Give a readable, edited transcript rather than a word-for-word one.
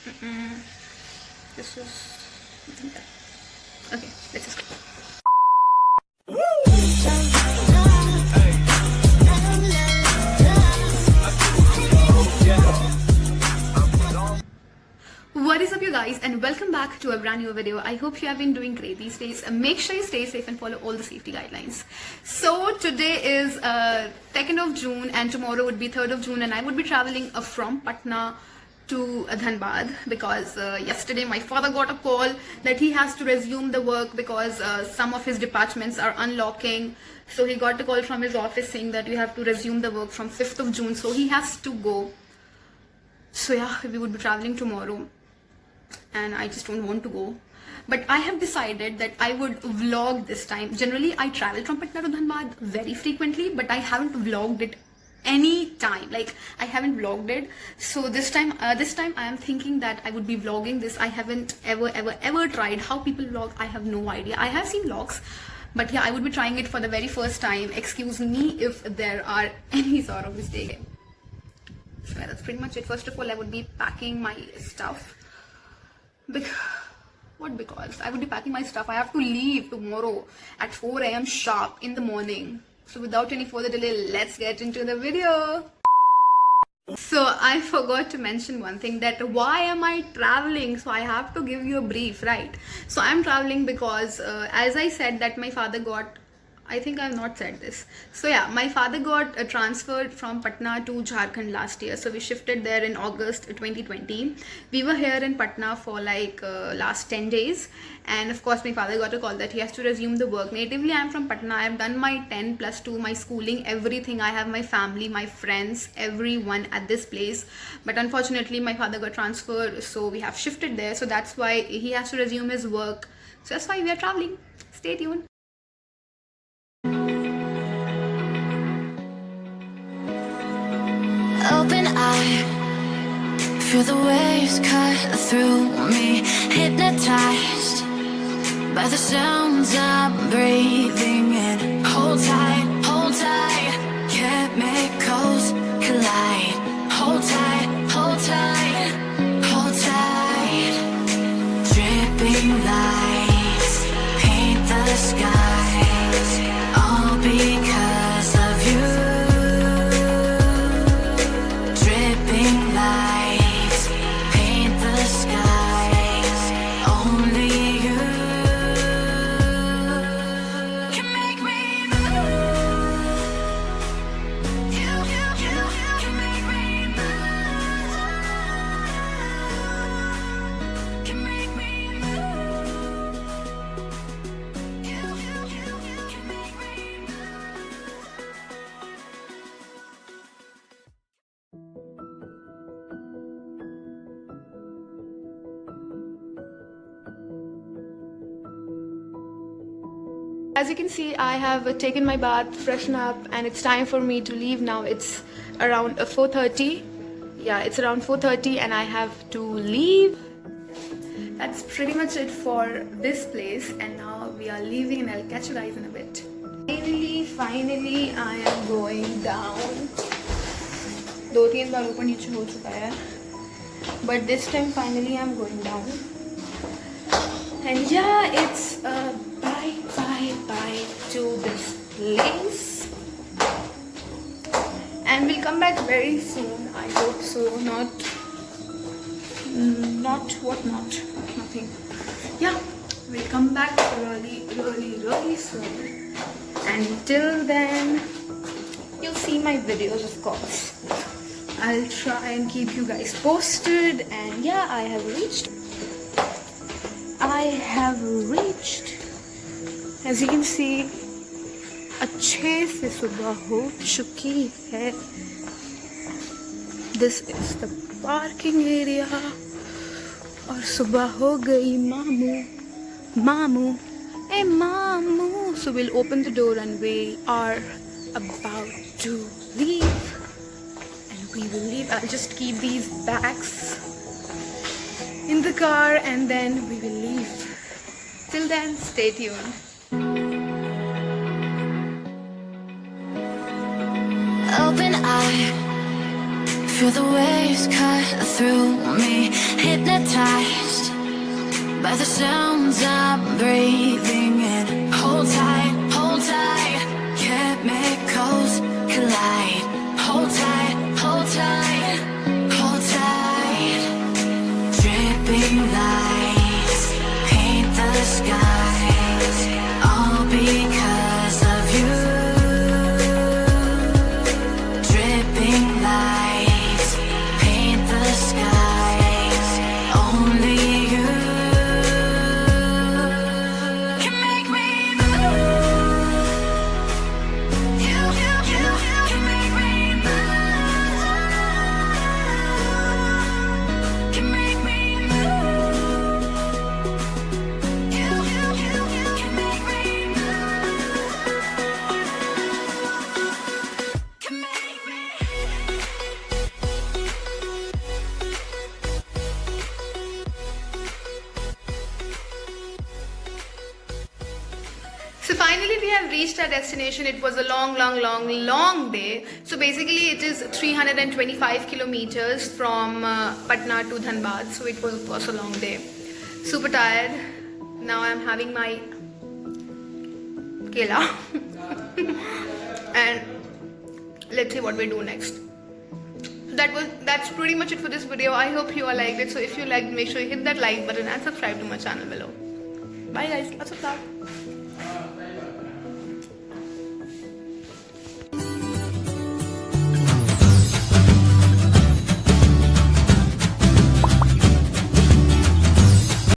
This is okay. Let's just go. What is up, you guys, and welcome back to a brand new video. I hope you have been doing great these days. Make sure you stay safe and follow all the safety guidelines. So today is 2nd of June and tomorrow would be 3rd of June, and I would be traveling from Patna to Dhanbad because yesterday my father got a call that he has to resume the work because some of his departments are unlocking. So he got a call from his office saying that you have to resume the work from 5th of June. So he has to go. So yeah, we would be traveling tomorrow and I just don't want to go. But I have decided that I would vlog this time. Generally, I travel from Patna to Dhanbad very frequently, but I haven't vlogged it any time. Like, I haven't vlogged it. So this time I am thinking that I would be vlogging this. I haven't ever tried how people vlog. I have no idea. I have seen vlogs, but yeah, I would be trying it for the very first time. Excuse me if there are any sort of mistake. So yeah, that's pretty much it. First of all, I would be packing my stuff. Because I would be packing my stuff. I have to leave tomorrow at 4 a.m. sharp in the morning. So without any further delay, let's get into the video. So I forgot to mention one thing, that why am I traveling? So I have to give you a brief, right? So I'm traveling because as I said that my father got, I think I have not said this. So yeah, my father got transferred from Patna to Jharkhand last year. So we shifted there in August 2020. We were here in Patna for like last 10 days. And of course, my father got a call that he has to resume the work. Natively, I'm from Patna. I have done my 10+2, my schooling, everything. I have my family, my friends, everyone at this place. But unfortunately, my father got transferred. So we have shifted there. So that's why he has to resume his work. So that's why we are traveling. Stay tuned. Open eye, feel the waves cut through me. Hypnotized by the sounds I'm breathing in. Hold tight, chemicals collide. Hold tight, hold tight, hold tight. Dripping lights paint the skies, all because of you. As you can see, I have taken my bath, freshen up, and it's time for me to leave now. It's around 4:30. Yeah, it's around 4:30 and I have to leave. That's pretty much it for this place, and now we are leaving and I'll catch you guys in a bit. Finally, I am going down. 2-3 बार ऊपर नीचे हो चुका है, but this time finally I'm going down. And yeah, it's bye to this place, and we'll come back very soon. I hope so. Nothing. Yeah, we'll come back really soon. And till then, you'll see my videos, of course. I'll try and keep you guys posted. And yeah, I have reached. As you can see, अच्छे से सुबह हो चुकी है. This is the parking area. और सुबह हो गई मामू. Hey मामू. So we'll open the door and we are about to leave. And we will leave. I'll just keep these bags in the car and then we will leave. Till then, stay tuned. Open eye, Feel the waves cut through me, hypnotized by the sounds I'm breathing in. Hold tight, hold tight. Chemicals collide. Hold tight, hold tight, hold tight. Dripping lights paint the skies, all because of you. Dripping lights paint the skies, only you can make me move. You can make me move. Can make me move. You can make me move. Can make me. So finally we have reached our destination. It was a long day. So basically it is 325 kilometers from Patna to Dhanbad. So it was of course a long day. Super tired. Now I am having my kela. And let's see what we do next. That's pretty much it for this video. I hope you all liked it. So if you liked, make sure you hit that like button and subscribe to my channel below. Bye guys, lots of love.